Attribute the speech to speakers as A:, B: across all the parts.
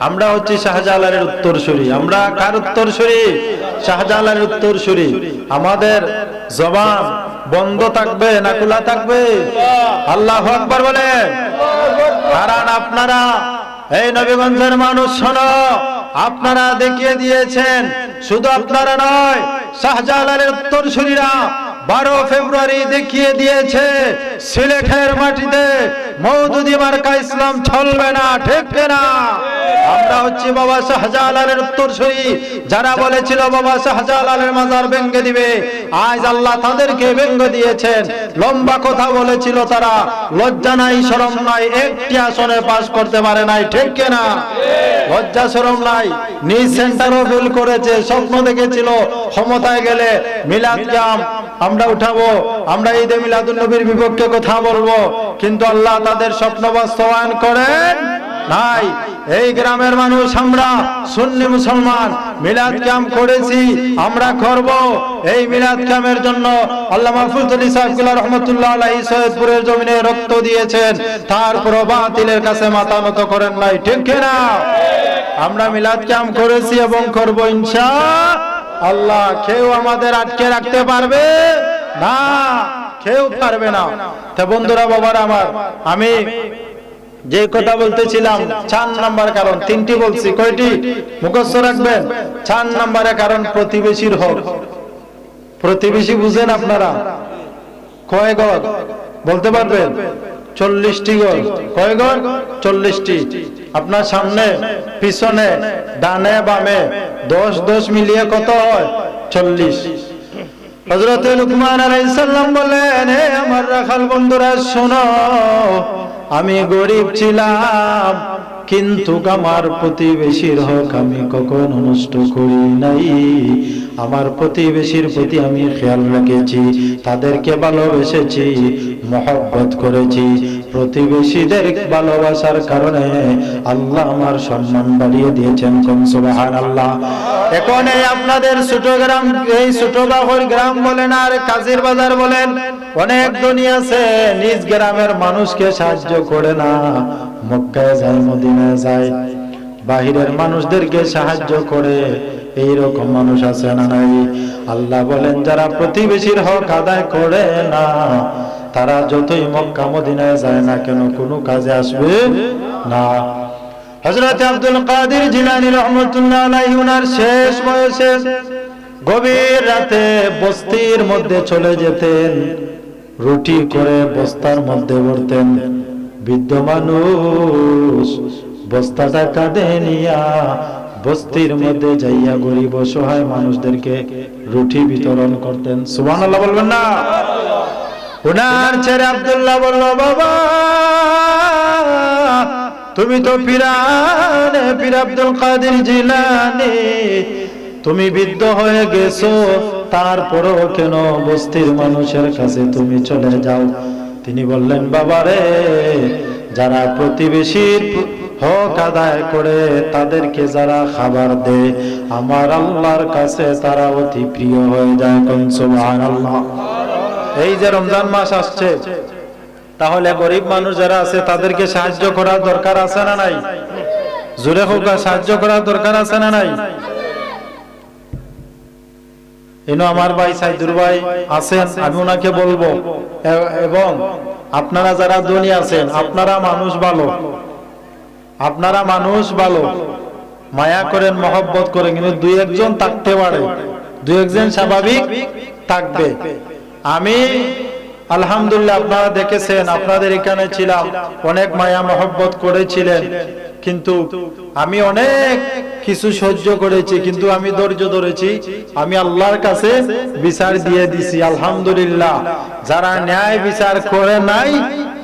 A: আমরা হচ্ছি শাহজালালের উত্তরসূরি। আমরা কার উত্তরসূরি? শাহজালালের উত্তরসূরি। আমাদের জবান বন্ধ থাকবে না খোলা থাকবে? আল্লাহু আকবার বলে। কারণ আপনারা এই নবীগঞ্জের মানুষ শোনো, আপনারা দেখিয়ে দিয়েছেন, শুধু আপনারা নয়, শাহজালালের উত্তরসূরিরা 12 ফেব্রুয়ারি দেখিয়ে দিয়েছে সিলেটের মাটিতে মওদুদি মার্কা ইসলাম চলবে না, ঠিক না? আমরা হচ্ছি বাবা শাহজালালের উত্তরসূরি। যারা বলেছিল বাবা শাহজালালের মাজার ভেঙে দিবে, আজ আল্লাহ তাদেরকে ভেঙে দিয়েছেন। লম্বা কথা বলেছিল তারা, লজ্জা নাই শরম নাই, একটি আসনে পাস করতে পারে নাই, ঠিক না? লজ্জা শরম নাই। নিজ সেন্টারও ফেল করেছে, স্বপ্ন দেখেছিল ক্ষমতায় গেলে মিলাদ ক্যাম্প আমরা উঠাবো, আমরা ঈদে মিলাদুন নবীর বিপক্ষে কথা বলবো, কিন্তু আল্লাহ তাদের স্বপ্ন বাস্তবায়ন করেন নাই। এই গ্রামের মানুষ আমরা সুন্নি মুসলমান মিলাদ ক্যাম্প করেছি, আমরা করব। এই মিলাদ ক্যাম্পের জন্য আল্লামা মাহফুজ আলী সাহেব রহমাতুল্লাহ আলাইহি সৈয়দপুরের জমিনে রক্ত দিয়েছেন, তারপরও বাতিলের কাছে মাথা নত করেন নাই, ঠিক না? আমরা মিলাদ ক্যাম্প করেছি এবং করব ইনশাআল্লাহ। কেউ আমাদের আটকে রাখতে পারবে না, কেউ পারবে না। তা বন্ধুরা, বাবারা আমার, আমি যে কথা বলতেছিলাম 4 নাম্বার কারণ, 3টি বলছি, কয়টি মুখস্থ রাখবেন? 4 নাম্বারে কারণ প্রতিবেশীর হক। প্রতিবেশী বুঝেন আপনারা? কয় গজ বলতে পারবেন? 40টি গজ। কয় গজ? 40টি। আপনার সামনে পিছনে ডানে বামে 10 মিলিয়ে কত হয়? 40। হযরত লুকমান আলাইহিস সালাম বলেন, হে আমার রাখাল বন্ধুরা শোনো, আমি গরিব ছিলাম, কিন্তু আমার প্রতিবেশীর হক আমি কখনো নষ্ট করি নাই। আমার প্রতিবেশীর প্রতি আমি খেয়াল রেখেছি, তাদেরকে ভালোবেসেছি, মহব্বত করেছি। প্রতিবেশীদের ভালোবাসার কারণে আল্লাহ আমার সম্মান বাড়িয়ে দিয়েছেন। কোন সুবহানাল্লাহ। এখন এই আপনাদের ছোট গ্রাম, এই ছোট বাহর গ্রাম বলেন আর কাজীর বাজার বলেন, অনেক দুনিয়া আছে নিজ গ্রামের মানুষকে সাহায্য করে না, মক্কায় যায়, মদিনায় যায়, বাহিরের মানুষদেরকে সাহায্য করে। এই রকম মানুষ আছে না নাই? আল্লাহ বলেন, যারা প্রতিবেশীর হক আদায় করে না, তারা যতই মক্কা মদিনায় যায় না কেন, কোনো কাজে আসবে না। হযরত আব্দুল কাদের জিলানী রাহমাতুল্লাহ আলাইহি ওনার শেষ বয়সে গভীর রাতে বস্তির মধ্যে চলে যেতেন, রুটি করে বস্তার মধ্যে ভরতেন। বৃদ্ধ মানুষ বস্তাটা কাঁধে নিয়া বস্তির মধ্যে যাইয়া গরিব অসহায় মানুষদেরকে রুটি বিতরণ করতেন। সুবহানাল্লাহ বলবেন না? ওনার ছেলে আব্দুল্লাহ বলল, বাবা তুমি তো পীর আব্দুল কাদের জিলানী, তুমি বৃদ্ধ হয়ে গেছো, তারপরেও কেন বস্তির মানুষের কাছে তুমি চলে যাও? তিনি বললেন, বাবারে, যারা প্রতিবেশীর হক আদায় করে, তাদেরকে যারা খাবার দেয়, আমার আল্লাহর কাছে তারা অতি প্রিয় হয়ে যায়। কোন সুবহানাল্লাহ। এই যে রমজান মাস আসছে, তাহলে গরিব মানুষ যারা আছে তাদেরকে সাহায্য করার দরকার আছে না নাই? জোরে হোক, সাহায্য করার দরকার আছে না নাই? এনো আমার ভাই সাইদুর ভাই আছেন, আমি ওনাকে বলবো, এবং আপনারা যারা দুনিয়া আছেন, আপনারা মানুষ ভালো, আপনারা মানুষ ভালো, মায়া করেন, মহব্বত করেন, কিন্তু 2-1 থাকতে পারে, 2-1 স্বাভাবিক থাকবে। আমি আলহামদুলিল্লাহ, আপনারা দেখেছেন, আপনাদের এখানে ছিলাম, অনেক মায়া মহব্বত করেছিলেন, কিন্তু আমি অনেক কিছু সহ্য করেছি, কিন্তু আমি ধৈর্য ধরেছি, আমি আল্লাহর কাছে বিচার দিয়ে দিছি। আলহামদুলিল্লাহ, যারা ন্যায় বিচার করে নাই,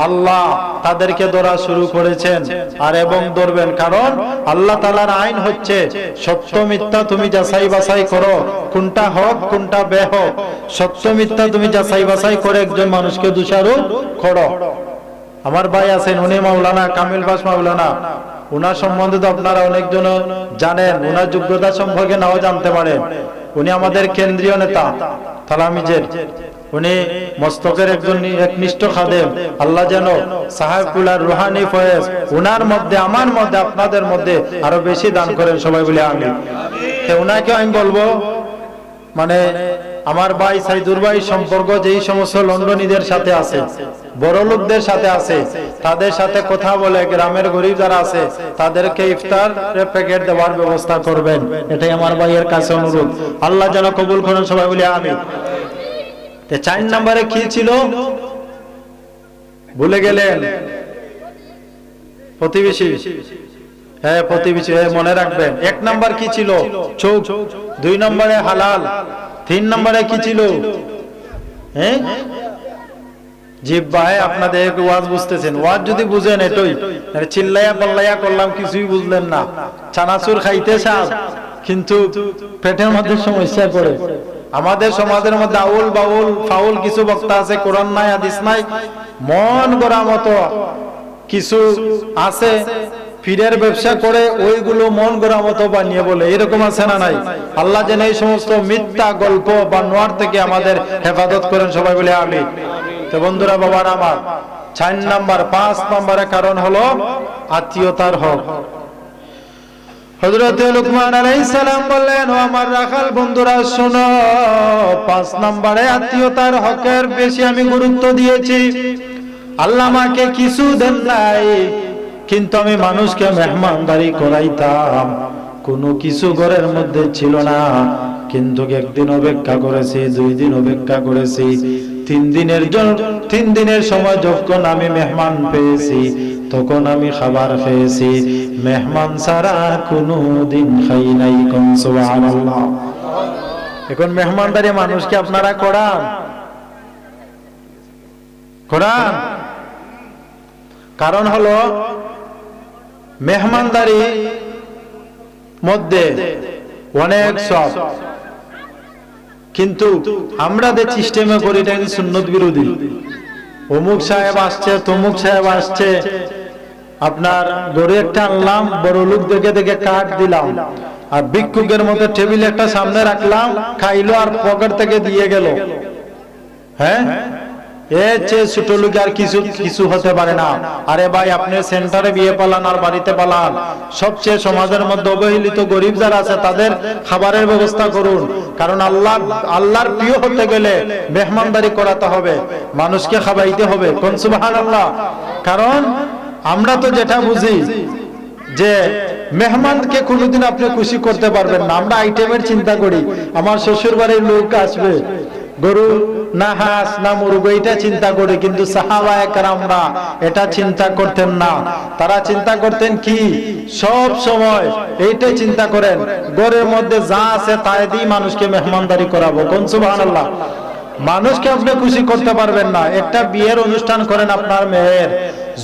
A: আল্লাহ তাদেরকে ধরা শুরু করেছেন, আর এবং ধরবেন। কারণ আল্লাহ তাআলার আইন হচ্ছে সত্য মিথ্যা তুমি যাচাই বাছাই করো, কোনটা হক কোনটা বেহক। সত্য মিথ্যা তুমি যাচাই বাছাই করে একজন মানুষকে দোষারোপ করো। আমার ভাই আছেন, উনি মাওলানা কামিল বাস মাওলানা, ওনার সম্বন্ধে তো আপনারা অনেকজন জানেন, ওনার যোগ্যতা সম্পর্কে নাও জানতে পারেন। উনি আমাদের কেন্দ্রীয় নেতা তালামিজের, উনি মস্তকের একজন একনিষ্ঠ খাদেম। আল্লাহ যেন সাহেবুল্লাহ রুহানি ফয়েজ উনার মধ্যে, আমার মধ্যে, আপনাদের মধ্যে আরো বেশি দান করেন, সবাই বলে আমিন। উনাকে আমি বলবো, মানে আমার ভাই সাইদুর ভাই সম্পর্ক যেই সমস্ত লন্ডনীদের সাথে আছে, বড় লোকদের সাথে আছে, তাদের সাথে কথা বলে গ্রামের গরিব যারা আছে তাদেরকে ইফতার প্যাকেট দেওয়ার ব্যবস্থা করবেন, এটাই আমার ভাইয়ের কাছে অনুরোধ। আল্লাহ যেন কবুল করেন, সবাই বলে আমিন। 4 নম্বরে কি ছিল ভুলে গেলেন? প্রতিবেশী। হ্যাঁ, প্রতিবেশী, মনে রাখবেন। 1 নম্বর কি ছিল? চোখ। 2 নম্বরে হালাল। 3 নম্বরে কি ছিল? হ্যাঁ, জিহ্বা। আপনাদের ওয়াজ বুঝতেছেন? ওয়াজ যদি বুঝেন, এটাই চিল্লাইয়া পাল্লাইয়া করলাম, কিছুই বুঝলেন না। চানাচুর খাইতে চান কিন্তু পেটের মধ্যে সমস্যা পড়ে। আমাদের সমাজের মধ্যে আউল বাউল ফাউল কিছু বক্তা আছে, কোরআন নাই হাদিস নাই, মন গড়া মতো কিছু আছে, পীরের ব্যবসা করে ওইগুলো মন গড়া মতো বানিয়ে বলে, এরকম আছে না নাই? আল্লাহ যেন এই সমস্ত মিথ্যা গল্প বানোয়ার থেকে আমাদের হেফাজত করেন, সবাই বলে আমিন। তো বন্ধুরা, বাবার আমার 4 নাম্বার 5 নম্বরের কারণ হলো আত্মীয়তার হক। হযরত লুকমান আলাইহিস সালাম বললেন, ও আমার রাখাল বন্ধুরা শোনো, 5 নম্বরে আত্মীয়তার হকের বেশি আমি গুরুত্ব দিয়েছি। আল্লাহ আমাকে কিছু দেন নাই, কিন্তু আমি মানুষকে মেহমানদারি করাইতাম। কোনো কিছু ঘরের মধ্যে ছিল না, কিন্তু একদিন অপেক্ষা করেছি, 2 দিন অপেক্ষা করেছি, 3 দিনের জন্য, 3 দিনের সময় যখন আমি মেহমান পেয়েছি তখন আমি খাবার খেয়েছি। মেহমান ছাড়া কোনো দিন খাই নাই। কোন সুবহানাল্লাহ। এখন মেহমানদারি মানুষকে আপনারা করান? কারণ হলো মেহমানদারি মধ্যে অনেক সব, কিন্তু আমরা যে সিস্টেমে করি এটা সুন্নত বিরোধী। অমুক সাহেব আসছে, তমুক সাহেব আসছে, আপনার গড়ে একটা আনলাম, বড় লোক দেখে দেখে কাঠ দিলাম, আর ভিক্ষুকের মতো টেবিল একটা সামনে রাখলাম, খাইলো আর পকেট থেকে দিয়ে গেল। হ্যাঁ, এর চেয়ে ছোট লোক আর কিছু হতে পারে না। আরে ভাই, আপনি সেন্টারে বিয়ে পালান আর বাড়িতে পালান, সবচেয়ে সমাজের মধ্যে অবহেলিত গরিব যারা আছে তাদের খাবারের ব্যবস্থা করুন। কারণ আল্লাহর প্রিয় হতে গেলে মেহমানদারি করাতে হবে, মানুষকে খাওয়াইতে হবে। কোন সুবহানাল্লাহ। কারণ আমরা তো যেটা বুঝি যে মেহমানকে কোনোদিন আপনি খুশি করতে পারবেন না, আমরা আইটেমের চিন্তা করি। আমার শ্বশুর বাড়ির লোক আসবে, গরু না হাঁস না মুরগি, এটা চিন্তা করে, কিন্তু সাহাবায়ে কেরামরা এটা চিন্তা করতেন না। তারা চিন্তা করতেন কি? সব সময় এইটাই চিন্তা করেন, ঘরের মধ্যে যা আছে তাই দিয়ে মানুষকে মেহমানদারি করাবো। কোন সুবহানাল্লাহ। মানুষকে আপনি খুশি করতে পারবেন না। একটা বিয়ের অনুষ্ঠান করেন, আপনার মেয়ের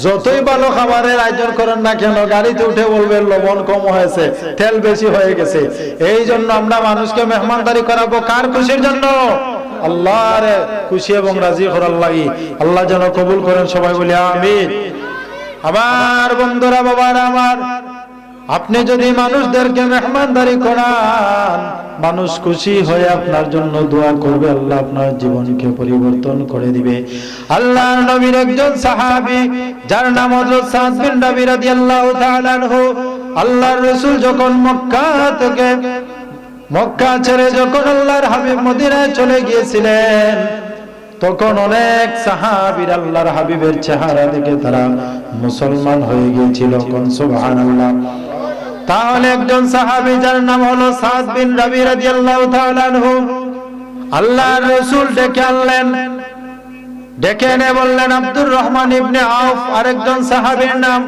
A: যতই ভালো খাবারের আয়োজন করেন না কেন, গাড়িতে উঠে বলবেন লবণ কম হয়েছে, তেল বেশি হয়ে গেছে। এই জন্য আমরা মানুষকে মেহমানদারি করাবো কার খুশির জন্য? আল্লাহর খুশি এবং রাজি করার লাগি। আল্লাহ যেন কবুল করেন, সবাই বলি আমিন। আমার বন্ধুরা, বাবারা আমার, আপনি যদি মানুষদেরকে মেহমানদারি করান, মানুষ খুশি হয়ে আপনার জন্য দোয়া করবে, আল্লাহ আপনার জীবনকে পরিবর্তন করে দিবে। আল্লাহর নবীর একজন সাহাবী যার নাম হযরত সাদ বিন রাবি রাদিয়াল্লাহু তাআলা আনহু, আল্লাহর রাসূল যখন মক্কা ছেড়ে যখন আল্লাহর হাবিব মদিনায় চলে গিয়েছিলেন, তখন অনেক সাহাবীর আল্লাহর হাবিবের চেহারা দেখে তারা মুসলমান হয়ে গিয়েছিল। কোন সুবহানাল্লাহ। তাহলে একজন সাহাবী যার নাম হলো সাদ বিন রাবি রাদিয়াল্লাহু তাআলা আনহু, আল্লাহর রাসূল ডেকে আনলেন, ডেকে এনে বললেন আব্দুর রহমান ইবনে আউফ, আরেকজন সাহাবীর নাম।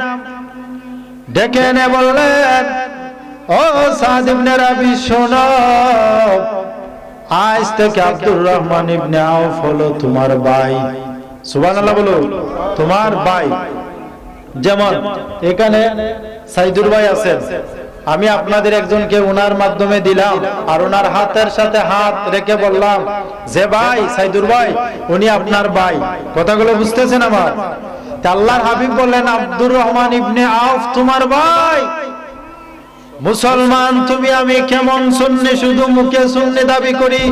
A: ডেকে এনে বললেন, ও সাদ ইবনে রাবি শোনো, আজ থেকে আব্দুর রহমান ইবনে আউফ হলো তোমার ভাই। সুবহানাল্লাহ বলো, তোমার ভাই। যেমন এখানে সাইদুর ভাই আছেন, আমি আপনাদের একজনকে ওনার মাধ্যমে দিলাম, আর ওনার হাতের সাথে হাত রেখে বললাম যে ভাই সাইদুর ভাই, উনি আপনার ভাই। কথাগুলো বুঝতেছেন আমার? আল্লাহর হাবিব বললেন আব্দুর রহমান ইবনে আউফ তোমার ভাই। মুসলমান তুমি আমি কেমন সুন্নি, শুধু মুখে সুন্নি দাবি করি,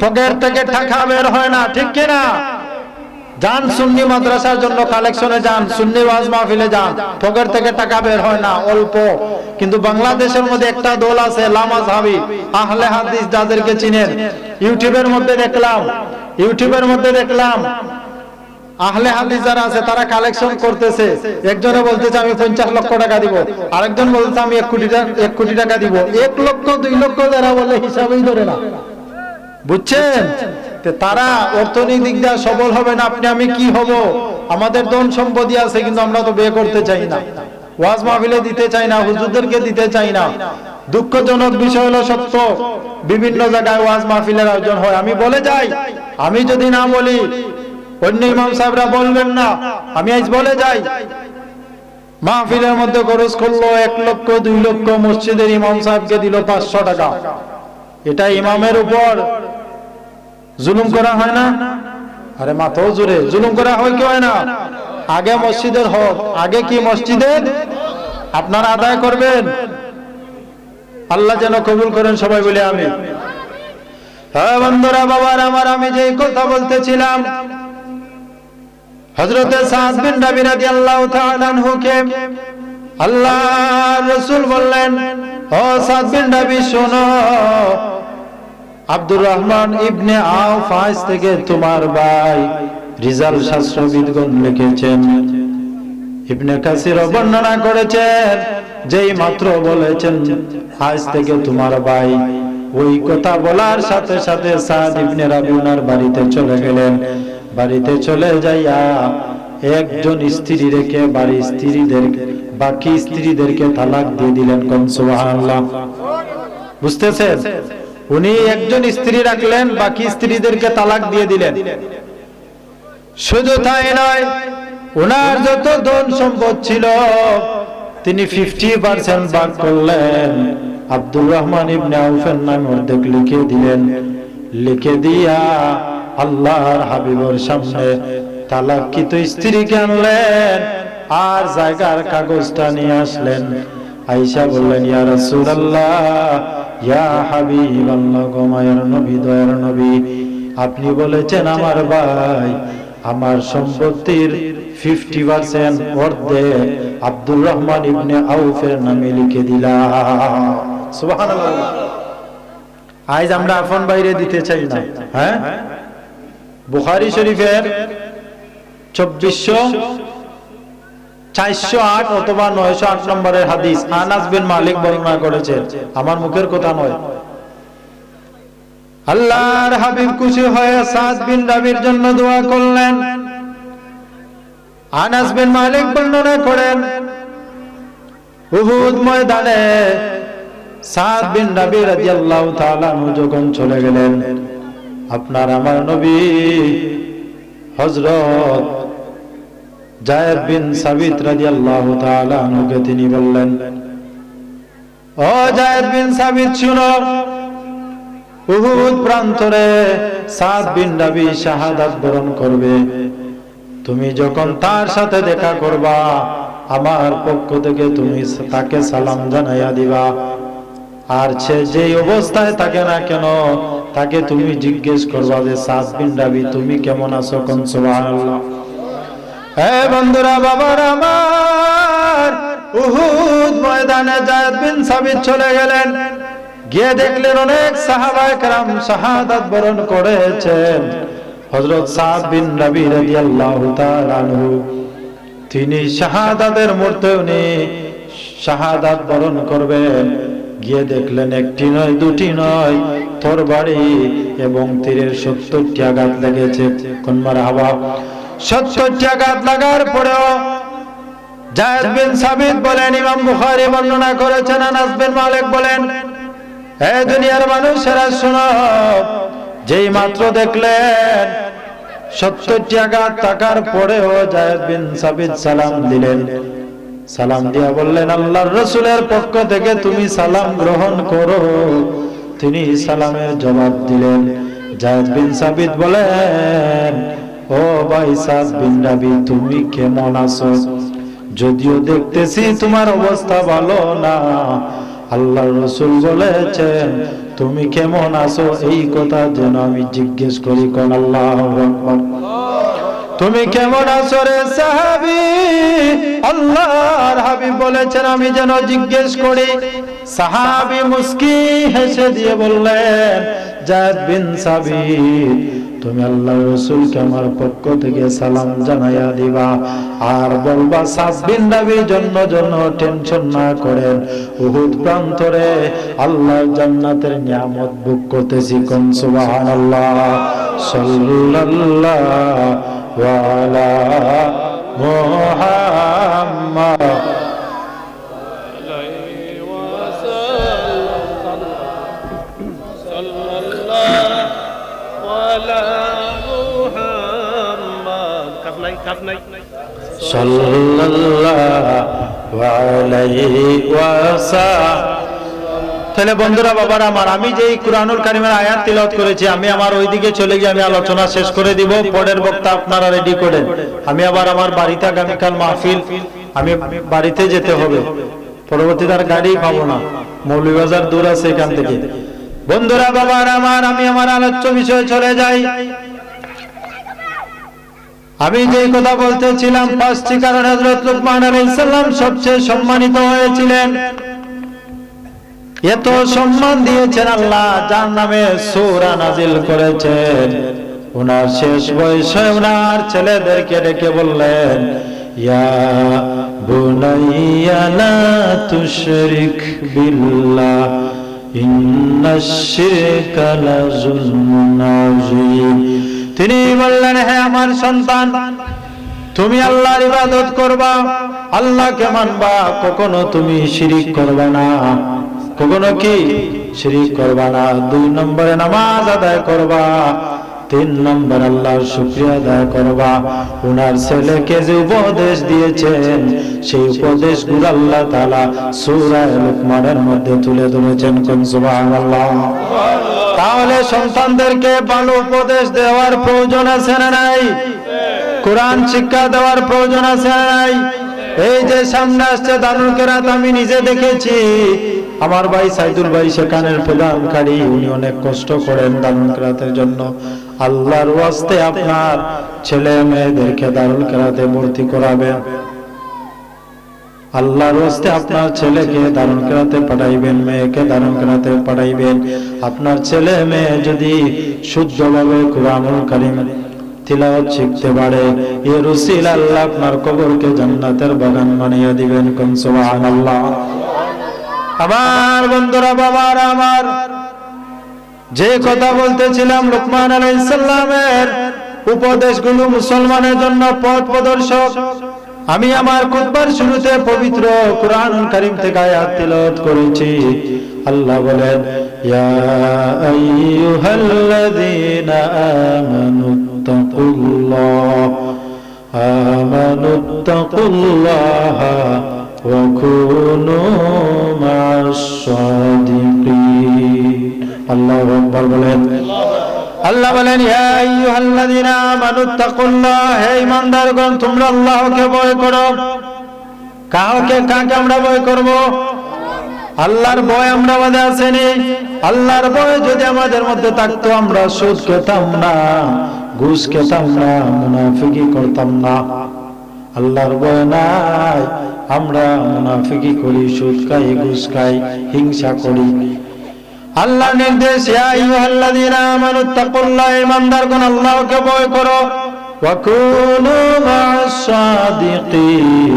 A: পকেট থেকে টাকা বের হয় না, ঠিক কিনা? যান সুন্নি মাদ্রাসার জন্য কালেকশনে যান, সুন্নি ওয়াজ মাহফিলে যান, পকেট থেকে টাকা বের হয় না, অল্প। কিন্তু বাংলাদেশের মধ্যে একটা দল আছে লামাযহাবী আহলে হাদিস, যাদেরকে চিনেন। ইউটিউবের মধ্যে দেখলাম আহলে হাদিস যারা আছে তারা কালেকশন করতেছে। একজনে বলতেছে আমি 50 লক্ষ টাকা দিব, আরেকজন বলতেছে আমি 1 কোটি টাকা দিব। 1 লক্ষ 2 লক্ষ যারা বলে হিসাবেই ধরে না, বুঝছেন? তারা অর্থনৈতিক দিক দিয়ে সবল হবে না, আপনি আমি কি হব? আমাদের ধন সম্পত্তি আছে কিন্তু আমরা তো বিয়ে করতে চাই না, ওয়াজ মাহফিলে দিতে চাই না, হুজুরদেরকে দিতে চাই না। দুঃখজনক বিষয় হলো সত্য, বিভিন্ন জায়গায় ওয়াজ মাহফিলের আয়োজন হয়, আমি বলে যাই, আমি যদি না বলি অন্য ইমাম সাহেবরা বলবেন না, আমি আজ বলে যাই, মাহফিলের মধ্যে খরচ করলো 1 লক্ষ 2 লক্ষ, মসজিদের ইমাম সাহেবকে দিল 500 টাকা। এটা ইমামের উপর জুলুম করা হয় না? আরে মাথাও জুড়ে জুলুম করা হয় কি হয় না? আগে মসজিদের হক, আগে কি মসজিদের আপনারা আদায় করবেন। আল্লাহ যেন কবুল করেন, সবাই বলে আমিন। হ্যাঁ বন্ধুরা, বাবার আমার, আমি যে কথা বলতেছিলাম, হযরতে সাদ বিন রাবি রাদিয়াল্লাহু তাআলা আনহুকে আল্লাহর রাসূল বললেন, ও সাদ বিন রাবি শোনো, আব্দুর রহমান ইবনে আওফ আজ থেকে তোমার ভাই। রিজাল শাস্ত্রবিদগণ লিখেছেন, ইবনে কাসির বর্ণনা করেছেন, যেই মাত্র বলেছেন আজ থেকে তোমার ভাই, ওই কথা বলার সাথে সাথে সাদ ইবনে রাবি ওনার বাড়িতে চলে গেলেন। বাড়িতে চলে যাইয়া একজন স্ত্রী রেখে বাকি স্ত্রীদেরকে তালাক দিয়ে দিলেন। কোন সুবহানাল্লাহ, বুঝতেছেন? উনি একজন স্ত্রী রাখলেন, বাকি স্ত্রীদেরকে তালাক দিয়ে দিলেন। শুধু তাই নয়, ওনার যত ধন সম্পদ ছিল তিনি 50% ভাগ করলেন, আব্দুর রহমান ইবনে আউফের নামে অর্ধেক লিখে দিলেন। লিখে দিয়া আল্লাহর হাবিবের সামনে তালাককৃত স্ত্রীকে আনলেন আর জায়গার কাগজটা নিয়ে আসলেন। আয়েশা বললেন, ইয়া রাসূলুল্লাহ, ইয়া হাবিবাল্লাহ, গো মায়ের নবী, দয়ার নবী, আপনি বলেছেন আমার ভাই আমার সম্পত্তির 50% অর্ধেক আব্দুর রহমান ইবনে আউফের নামে লিখে দিলাম। সুবহানাল্লাহ। আজ আমরা আপন বাইরে দিতে চাই না। হ্যাঁ, বুখারী শরীফের 2408 অথবা 908 নম্বরের হাদিস, আনাস বিন মালিক বর্ণনা করেছেন, আমার মুখের কথা নয়। আল্লাহর হাবিব খুশি হয়ে সাদ বিন রাবির জন্য দোয়া করলেন। আনাস বিন মালিক বর্ণনা করেন, উহুদ ময়দানে সাদ বিন রাবি রাদিয়াল্লাহু তাআলা আনহু যখন চলে গেলেন, আপনার আমার নবী হযরত যায়েদ বিন সাবিত রাদিয়াল্লাহু তাআলা আনহুকে তিনি বললেন, ও যায়েদ বিন সাবিত শুনো, উহুদ প্রান্তরে সাদ বিন রাবি শাহাদাত বরণ করবে, তুমি যখন তার সাথে দেখা করবা আমার পক্ষ থেকে তুমি তাকে সালাম জানাইয়া দিবা, আর সে যেই অবস্থায় থাকে না কেন তাকে তুমি জিজ্ঞেস করবা যে সাদ বিন রাবি তুমি কেমন আছো। কোন সুবহানাল্লাহ। হে বন্ধুরা, বাবার আমার, উহুদ ময়দানে যায়েদ বিন সাবিত চলে গেলেন, গিয়ে দেখলেন অনেক সাহাবায়ে কেরাম শাহাদাত বরণ করেছেন। হযরত সাদ বিন রাবি রাদিয়াল্লাহু তাআলা আনহু তিনি শাহাদাতের মুহূর্তে উনি শাহাদাত বরণ করবেন, গিয়ে দেখলেন একটি নয় দুটি নয় তরবারি এবং তীরের 70টি আঘাত লেগেছে। কোন মারহাবা। 70টি আঘাত লাগার পরেও যায়েদ বিন সাবিত বলেন, ইমাম বুখারী বর্ণনা করেছেন, আনাস বিন মালিক বলেন, হে দুনিয়ার মানুষেরা শোনো, যেই মাত্র দেখলেন 70টি আঘাত থাকার পরেও যায়েদ বিন সাবিত সালাম দিলেন। সালাম দিয়া বললেন, আল্লাহর রাসূলের পক্ষ থেকে তুমি সালাম গ্রহণ করো। তিনি সালামের জবাব দিলেন। যায়েদ বিন সাবিত বলেন, ও ভাই সাদ বিন রাবি তুমি কেমন আছো? যদিও দেখতেছি তোমার অবস্থা ভালো না, আল্লাহর রাসূল বলেছেন তুমি কেমন আছো এই কথা যেন আমি জিজ্ঞেস করি, কোন আল্লাহু আকবার। তুমি কেমন আছো রে সাহাবী, আল্লাহর হাবিব বলেছেন আমি যেন জিজ্ঞেস করি। সাহাবী মুস্কি হেসে দিয়ে বললেন, যায়েদ বিন সাবিত তুমি আল্লাহর রাসূলকে আমার পক্ষ থেকে সালাম জানাইয়া দিবা, আর বলবা সাদ বিন রাবির জন্য টেনশন না করেন, উহুদ প্রান্তরে আল্লাহর জান্নাতের নিয়ামত ভোগ করতেছি। কোন সুবহানাল্লাহ। সাল্লাল্লাহু আলা মুহাম্মাদ। তাহলে বন্ধুরা বাবারা আমার, আমি যে কুরআনুল কারীমের আয়াত তিলাওয়াত করেছি, আমি আমার ওইদিকে চলে গিয়ে আমি আলোচনা শেষ করে দিব। পরের বক্তা আপনারা রেডি করেন, আমি আবার আমার বাড়িতে আগামীকাল মাহফিল, আমি বাড়িতে যেতে হবে, পরবর্তীতে আর গাড়ি পাবো না, মৌলভীবাজার দূর আছে এখান থেকে। বন্ধুরা বাবারা আমার, আমি আমার আলোচ্য বিষয়ে চলে যাই। আমি যে কথা বলতেছিলাম, পাঁচটি কারণে হযরত লুকমান আলাইহিস সালাম সবচেয়ে সম্মানিত হয়েছিলেন। এত সম্মান দিয়েছেন আল্লাহ, যার নামে সূরা নাজিল করেছেন। ওনার শেষ বয়সে ওনার ছেলেদেরকে ডেকে বললেন, ইয়া বুনাইয়া লা তুশরিক বিল্লাহ ইন্নাশ শিরকা লাযুলমুন আযীম। তিনি বললেন, হে আমার সন্তান, তুমি আল্লাহর ইবাদত করবা, আল্লাহকে মানবা, কখনো তুমি শিরিক করবে না। কখনো কি শিরিক করবা না। 2 নম্বরে নামাজ আদায় করবা। 3 নম্বর আল্লাহর শুকরিয়া আদায় করবা। ওনার ছেলেকে যে উপদেশ দিয়েছেন, সেই উপদেশগুলো আল্লাহ তাআলা সূরা লুকমানের মধ্যে তুলে ধরেছেন। কোন সুবহানাল্লাহ। তাহলে সন্তানদেরকে ভালো উপদেশ দেওয়ার প্রয়োজন আছে না নাই? কোরআন শিক্ষা দেওয়ার প্রয়োজন আছে না নাই? এই যে সামনে আসছে দারুল কেরাত, আমি নিজে দেখেছি। আমার ভাই সাইদুল ভাই সেখানের প্রধানকারী, উনি অনেক কষ্ট করেন দারুল কেরাতের জন্য। আল্লাহর ওয়াস্তে আপনার ছেলে মেয়েদেরকে দারুল কেরাতে ভর্তি করাবেন। আল্লাহর ওয়াস্তে আপনার ছেলেকে দারুল কেরাতে পাঠাইবেন, মেয়েকে দারুল কেরাতে পাঠাইবেন। আপনার ছেলে মেয়ে যদি শুদ্ধভাবে কুরআনুল কারীম তিলাওয়াত শিখতে পারে, এর উসিলা আল্লাহ আপনার কবরকে জান্নাতের বাগান বানিয়ে দিবেন। কোন সুবহানাল্লাহ। আমার বন্ধুরা বাবারা আমার, যে কথা বলতেছিলাম, লুকমান আলাইহিস সালামের উপদেশগুলো মুসলমানের জন্য পথ প্রদর্শক। আমি আমার খুতবার শুরুতে পবিত্র কুরআনুল কারীম থেকে আয়াত তিলাওয়াত করেছি। আল্লাহ বলেন, ইয়া আইয়ুহাল্লাযীনা আমানুত্তাকুল্লাহা ওয়া কুনু মা'আস সাদিকিন। আল্লাহু আকবার বলেন। আল্লাহ বলেন, ইয়া আইয়ুহাল্লাযীনা আমানুত্তাকুল্লাহ, হে ঈমানদারগণ তোমরা আল্লাহকে ভয় করো। কাকে আমরা ভয় করব? আল্লাহর ভয় আমরা মধ্যে আসেনি। আল্লাহর ভয় যদি আমাদের মধ্যে থাকতো, আমরা সুদ খেতাম না, ঘুষ খেতাম না, মুনাফিকি করতাম না। আল্লাহর ভয় নাই, আমরা মুনাফিকি করি, সুদ খাই, ঘুষ খাই, হিংসা করি। আল্লাহর নির্দেশ, ইয়া আইয়ুহাল্লাযীনা আমানুত্তাকুল্লাহ, ঈমানদারগণ আল্লাহকে ভয় করো। ওয়া কুনু মা'আস সাদিকিন,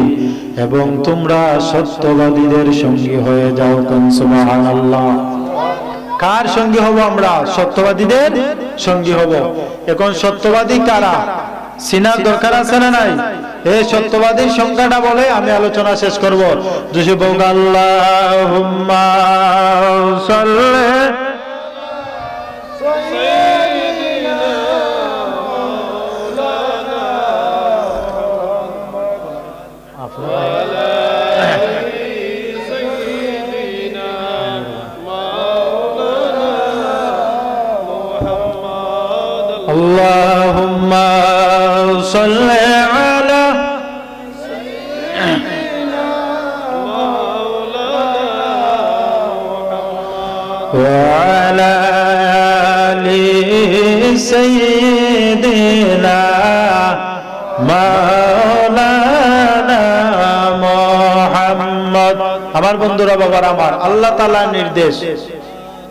A: এবং তোমরা সত্যবাদীদের সঙ্গী হয়ে যাও। কোন সুবহানাল্লাহ। কার সঙ্গী হব আমরা? সত্যবাদীদের সঙ্গী হব। এখন সত্যবাদী কারা চিনার দরকার আছে না নাই? এই সত্যবাদীর সংখ্যাটা বলে আমি আলোচনা শেষ করব। যুবক, আল্লাহুম্মা সাল্লি اللهم صل على سيدنا مولانا وعلى آل سيدنا মাওলানা মুহাম্মদ। আমার বন্ধুরা, বাবার আমার, আল্লাহ তাআলার নির্দেশ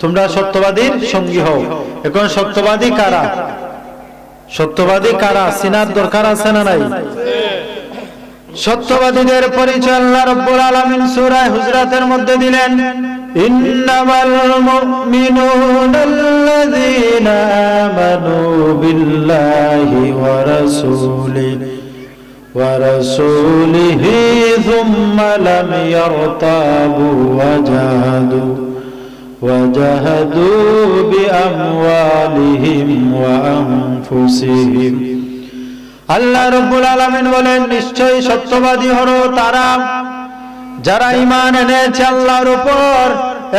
A: তোমরা সত্যবাদীর সঙ্গী হও। এখন সত্যবাদী কারা? সত্যবাদী কারা চিনার দরকার আছে না নাই? সত্যবাদীদের পরিচয় আল্লাহ রাব্বুল আলামিন সূরা হুজরাতের মধ্যে দিলেন, ইন্নামাল মুমিনুনাল্লাযীনা আমানু বিল্লাহি ওয়া রাসূলিহি থুম্মা লাম ইয়ারতাবু ওয়াজাহাদু বিআমওয়ালিহিম ওয়া আনফুসিহিম। আল্লাহ রাব্বুল আলামিন বলেন, নিশ্চয়ই সত্যবাদী হলো তারা যারা ঈমান এনেছে আল্লাহর উপর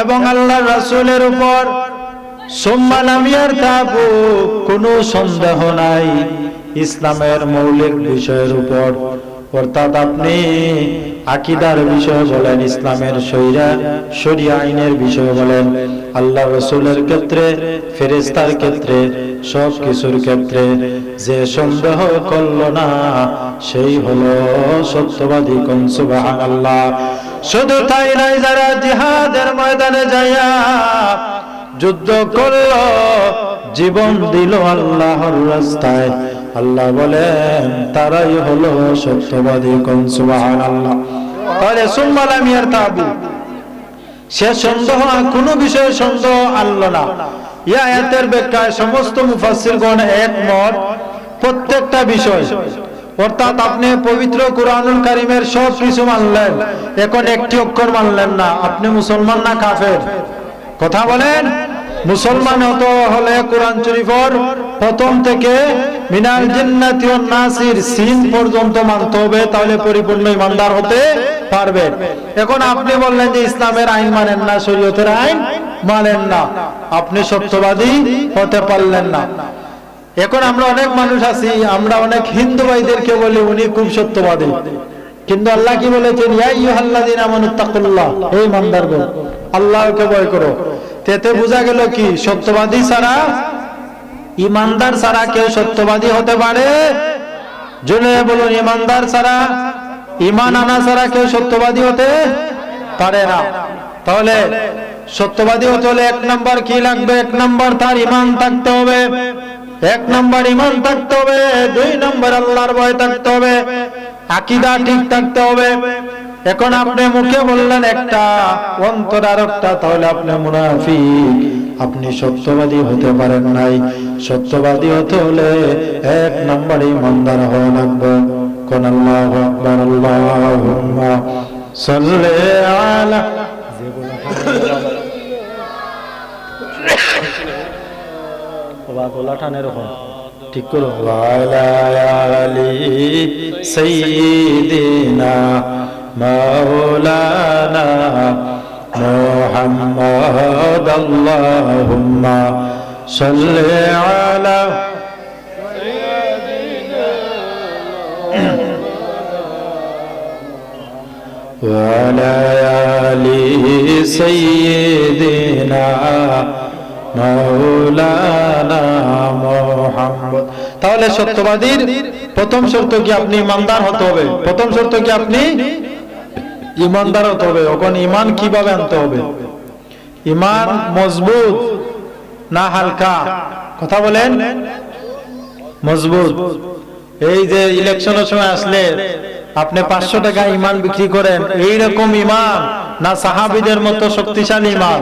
A: এবং আল্লাহর রাসূলের উপর, সুম্মা লাম ইয়ারতাবু, কোনো সন্দেহ নাই ইসলামের মৌলিক বিষয়ের উপর, অর্থাৎ আপনি আকীদার বিষয় বলেন, ইসলামের শরিয়া আইনের বিষয় বলেন, আল্লাহর রাসূলের ক্ষেত্রে, ফেরেশতার ক্ষেত্রে, সব কিছুর ক্ষেত্রে যে সন্দেহ করল না সেই হলো সত্যবাদী। কোন সুবহানাল্লাহ। শুধু তাই নয়, যারা জিহাদের ময়দানে যাইয়া যুদ্ধ করল, জীবন দিল আল্লাহর রাস্তায়, আল্লাহ বলেন তারাই হলো সত্যবাদী। কোন সুবহানাল্লাহ। তাহলে সুম্মা লাম ইয়ারতাবু, সে সন্দেহ, কোন বিষয়ে সন্দেহ আনলো না। এই আয়াতের ব্যাখ্যায় সমস্ত মুফাসসিরগণ একমত, প্রত্যেকটা বিষয়, অর্থাৎ আপনি পবিত্র কুরআনুল কারীমের সব কিছু মানলেন, এখন একটি অক্ষর মানলেন না, আপনি মুসলমান না কাফের? কথা বলেন। মুসলমান হতে হলে কোরআন শরীফের প্রথম থেকে মিনাল জিন্নাতি ওয়ান নাসির সিন পর্যন্ত মানতে হবে, তাহলে পরিপূর্ণ ঈমানদার হতে পারবেন। এখন আপনি বললেন যে ইসলামের আইন মানেন না, শরীয়তের আইন মানেন না, আপনি সত্যবাদী হতে পারলেন না। এখন আমরা অনেক মানুষ আছি, আমরা অনেক হিন্দু ভাইদেরকে বলি উনি খুব সত্যবাদী, কিন্তু আল্লাহ কি বলেছেন, ইয়া আইয়ুহাল্লাযীনা আমানুত্তাকুল্লাহ, হে ঈমানদারগণ আল্লাহকে ভয় করো। তেতে বোঝা গেল কি, সত্যবাদী ছাড়া, ঈমানদার ছাড়া কেউ সত্যবাদী হতে পারে? জোরে বলুন, ঈমানদার ছাড়া, ঈমান আনা ছাড়া কেউ সত্যবাদী হতে পারে না। তাহলে সত্যবাদী হতে হলে এক নাম্বার কি লাগবে? এক নাম্বার তার ঈমান থাকতে হবে, এক নাম্বার ঈমান থাকতে হবে, দুই নাম্বার আল্লাহর ভয় থাকতে হবে, আকীদা ঠিক থাকতে হবে। এখন আপনি মুখে বললেন একটা, অন্তরে আরেকটা, তাহলে আপনি মুনাফিক, আপনি সত্যবাদী হতে পারেন নাই। সত্যবাদী হতে হলে এক নম্বরে ঈমানদার হওয়া লাগবে। কোন আল্লাহু আকবার, আল্লাহুম্মা সাল্লি আলা, গলা টানের হয় ঠিক করো, ওয়ালা আলি সাইয়্যিদিনা মাওলানা মুহাম্মদ, আল্লাহুম্মা সাল্লি আলা ওয়ালা আলি সাইয়্যিদিনা মাওলানা মুহাম্মদ। তাহলে সত্যবাদীর প্রথম শর্ত কি? আপনি ঈমানদার হতে হবে। প্রথম শর্ত কি? আপনি ঈমানদার হতে হবে। এখন ঈমান কিভাবে আনতে হবে? ঈমান মজবুত না হালকা? কথা বলেন। মজবুত। এই যে ইলেকশনের সময় আসলে আপনি 500 টাকা ঈমান বিক্রি করেন, এইরকম ঈমান না সাহাবীদের মতো শক্তিশালী ঈমান?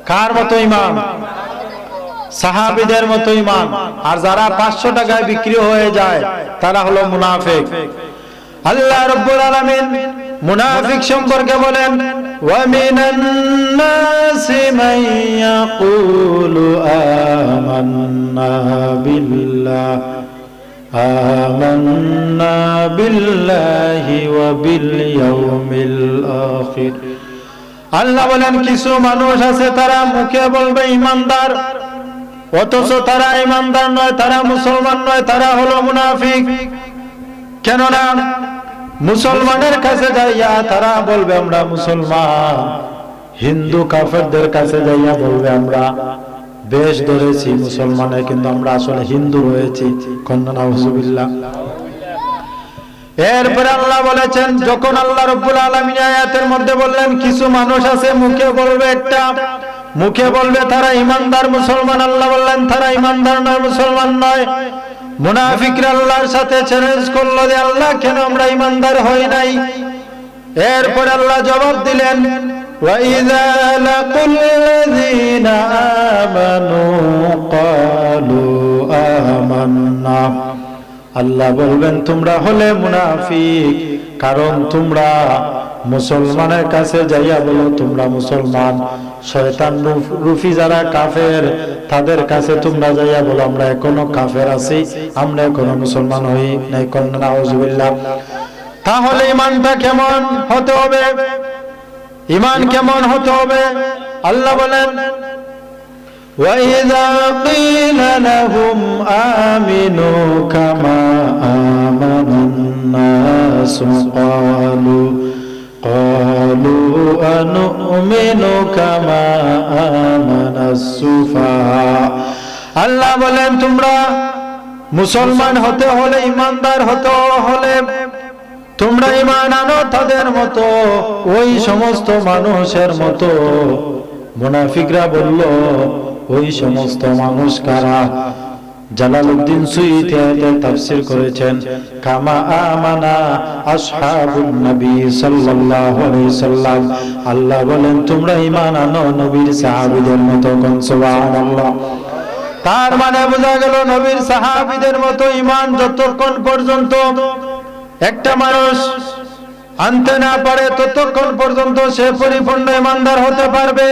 A: কার মতো ঈমান? সাহাবীদের মতো ঈমান। আর যারা 500 টাকায় বিক্রি হয়ে যায় তারা হলো মুনাফিক। আল্লাহ রাব্বুল আলামিন মুনাফিক সম্পর্কে বলেন, ওয়া মিনান নাসি মান ইয়াকুলু আমান্না বিল্লাহি ওয়া বিল ইয়াউমিল আখির। আল্লাহ বলেন কিছু মানুষ আছে তারা মুখে বলবে ঈমানদার, অথচ তারা ঈমানদার নয়, তারা মুসলমান নয়, তারা হলো মুনাফিক। কেননা মুসলমানের কাছে যাইয়া তারা বলবে আমরা মুসলমান, হিন্দু কাফেরদের কাছে যাইয়া বলবে আমরা বেশ ধরেছি মুসলমানের, কিন্তু আমরা আসলে হিন্দু রয়েছি। কন্যা নাউজুবিল্লাহ। এরপরে আল্লাহ বলেছেন, যখন আল্লাহ রাব্বুল আলামিন আয়াতের মধ্যে বললেন কিছু মানুষ আছে মুখে বলবে একটা, মুখে বলবে তারা ইমানদার মুসলমান, আল্লাহ বললেন তারা ইমানদার নয়, মুসলমান নয়। মুনাফিকরা আল্লাহর সাথে চ্যালেঞ্জ করলো যে আল্লাহ কেন আমরা ইমানদার হই নাই? এরপর আল্লাহ জবাব দিলেন, وَإِذَا لَقُوا الَّذِينَ آمَنُوا قَالُوا آمَنَّا। আল্লাহ বলবেন তোমরা হলে মুনাফিক, কারণ তোমরা মুসলমানের কাছে যাইয়া বলো তোমরা মুসলমান। শয়তান রূপী যারা কাফের তাদের কাছে তোমরা যাইয়া বলো আমরা এখনো কাফের আছি, আমরা এখনো মুসলমান হই নাই। কন্যা নাউজুবিল্লাহ। তাহলে ঈমানটা কেমন হতে হবে? ঈমান কেমন হতে হবে? আল্লাহ বলেন, وَإِذَا قِيلَ لَهُمْ آمِنُوا كَمَا آمَنَ النَّاسُ قَالُوا أَنُؤْمِنُ كَمَا آمَنَ السُّفَهَاءُ। আল্লাহ বলেন তোমরা মুসলমান হতে হলে, ইমানদার হতে হলে তোমরা ঈমান আনো তাদের মতো, ওই সমস্ত মানুষের মতো। মুনাফিকরা বলল, ওই সমস্ত মানুষ কারা? জালালউদ্দিন সুয়ুতী এর তাফসীর করেছেন, কামা আমানা আসহাবুন নবী সাল্লাল্লাহু আলাইহি সাল্লাম। আল্লাহ বলেন তোমরা ঈমান আনো নবীর সাহাবীদের মতো। কোন সুবহানাল্লাহ। তার মানে বোঝা গেল নবীর সাহাবীদের মতো ঈমান যতক্ষণ পর্যন্ত একটা মানুষ আনতে না পারে ততক্ষণ পর্যন্ত সে পরিপূর্ণ ঈমানদার হতে পারবে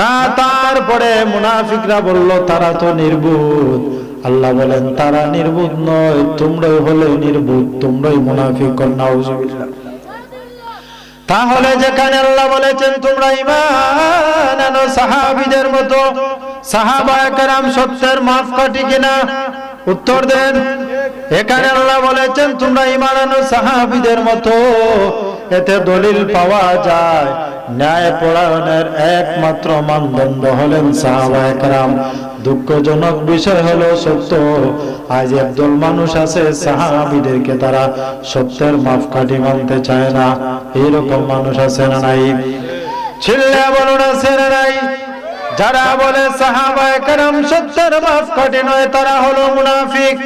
A: না। তারপরে মুনাফিকরা বলল তারা তো নির্বুধ। আল্লাহ বলেন তারা নির্বুধ নয়, তোমরাই হলে নির্বুধ, তোমরাই মুনাফিক। নাউজুবিল্লাহ। তাহলে যেখানে আল্লাহ বলেছেন তোমরা ঈমান আনো সাহাবীদের মতো, সাহাবায়ে কেরাম সত্যের মাপকাঠি কিনা? উত্তর দেন। এখানে আল্লাহ বলেছেন তোমরা ঈমান আনো সাহাবীদের মতো, এতে দলিল পাওয়া যায় ন্যায় পরায়ণের একমাত্র মানদণ্ড হলেন সাহাবায়ে কেরাম। দুঃখজনক বিষয় হলো সত্য, আজ একদল মানুষ আছে সাহাবীদেরকে তারা সত্যের মাপকাঠি মানতে চায় না। এরকম মানুষ আছে না নাই? ছিল্লা বলুন আছে না নাই? যারা বলে সাহাবায়ে কেরাম সত্যের মাপকাঠি নয় তারা হলো মুনাফিক।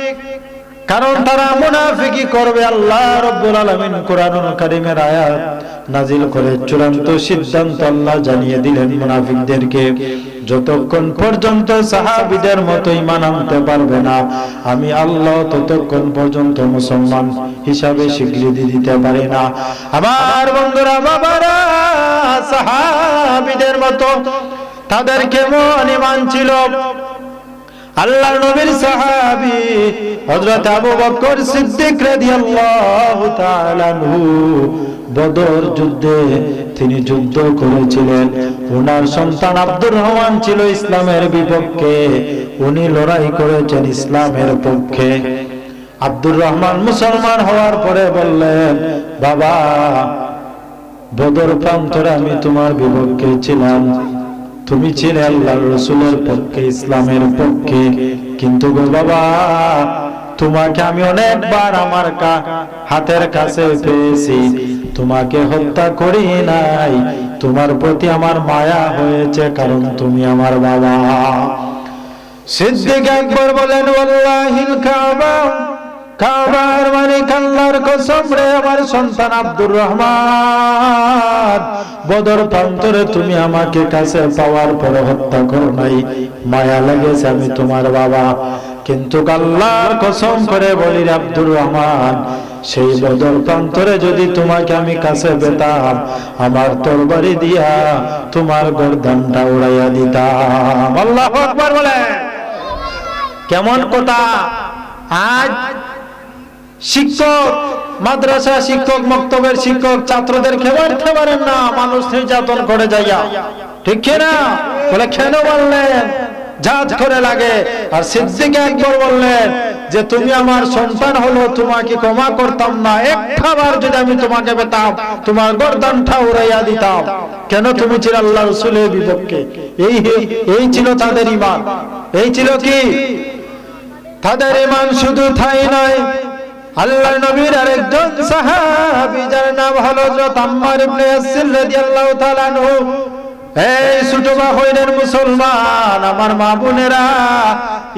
A: কারণ তারা মুনাফিকি করবে। আল্লাহ রাব্বুল আলামিন কোরআনুল কারীমের আয়াত নাজিল করে চূড়ান্ত সিদ্ধান্ত আল্লাহ জানিয়ে দিলেন মুনাফিকদেরকে, যতক্ষণ পর্যন্ত সাহাবীদের মতো ঈমান আনতে পারবে না আমি আল্লাহ ততক্ষণ পর্যন্ত মুসলমান হিসাবে স্বীকৃতি দিতে পারি না। আমার বন্ধুরা, বাবারা, সাহাবীদের মতো তাদের কেমন ঈমান ছিল? আল্লাহর নবীর সাহাবী হযরত আবু বকর সিদ্দিক রাদিয়াল্লাহু তাআলা আনহু বদর যুদ্ধে তিনি যুদ্ধ করেছিলেন। ওনার সন্তান আব্দুর রহমান ছিল ইসলামের বিপক্ষে, উনি লড়াই করেছেন ইসলামের পক্ষে। আব্দুর রহমান মুসলমান হওয়ার পরে বললেন, বাবা বদর প্রান্তরে আমি তোমার বিপক্ষে ছিলাম, তুমি ছিলে আল্লাহর রাসূলের পক্ষে, ইসলামের পক্ষে, কিন্তু গো বাবা তোমাকে আমি অনেকবার আমার হাতের কাছে পেয়েছি, তোমাকে হত্যা করি নাই। তোমার প্রতি আমার মায়া হয়েছে, কারণ তুমি আমার বাবা। সিদ্দিক আকবর বলেন, ওয়াল্লাহিল কাবা, কাবার মালিক আল্লাহর কসম রে আমার সন্তান আব্দুর রহমান, বদর প্রান্তরে তুমি আমাকে কাছে পাওয়ার পরে হত্যা করো নাই, মায়া লেগেছে, আমি তোমার বাবা। কিন্তু আল্লাহর কসম করে বলি আব্দুর রহমান, সেই বদর প্রান্তরে যদি তোমাকে আমি কাছে পেতাম আমার তরবারি দিয়া তোমার গর্দানটা উড়াইয়া দিতাম। আল্লাহু আকবার বলে। কেমন কথা! আজ শিক্ষক, মাদ্রাসা শিক্ষক, মক্তবের শিক্ষক ছাত্রদের খেবারতে পারেন না, মানুষ নির্যাতন করে যাইয়া, ঠিক না? বলে কেন বললেন? জাত করে লাগে। আর সিদ্দিক আকবর বললেন যে তুমি আমার সন্তান হলো, তোমাকে ক্ষমা করতাম না, একবার যদি আমি তোমাকে পেতাম তোমার গর্দানটা উড়াইয়া দিতাম। কেন? তুমি ছিল আল্লাহ রাসূলের বিপক্ষে। এই ছিল তাদের ঈমান। এই ছিল কি তাদের ঈমান? শুধু তাই নয়, আল্লাহর নবীর আরেকজন সাহাবী যার নাম হলো হযরত আম্মার ইবনে ইয়াসির রাদিয়াল্লাহু তাআলা আনহু। এই ছোট বাহিনীর মুসলমান, আমার মা বোনেরা,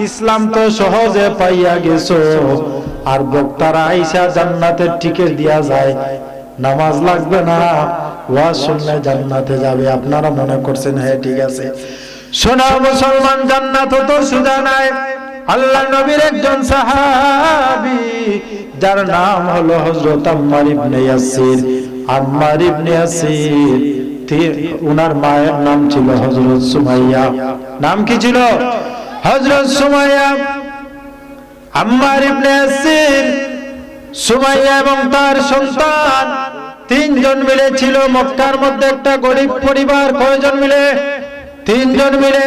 A: ইসলাম তো সহজে পাইয়া গেছো, আর বক্তারা আইসা জান্নাতের টিকিট দিয়া যায়, নামাজ লাগবে না, ওয়াজ শুনলে জান্নাতে যাবে। আপনারা মনে করছেন হ্যাঁ ঠিক আছে। শোনা মুসলমান, জান্নাত তো সুজা নাই। আল্লাহর নবীর একজন সাহাবী যার নাম হলো হযরত আম্মার ইবনে ইয়াসির। আম্মার ইবনে ইয়াসির, উনার মায়ের নাম ছিল হযরত সুমাইয়া। নাম কি ছিল? হযরত সুমাইয়া। আম্মার ইবনে ইয়াসির, সুমাইয়া এবং তার সন্তান তিনজন মিলে ছিল মক্কার মধ্যে একটা গরিব পরিবার। কয়জন মিলে? তিনজন মিলে।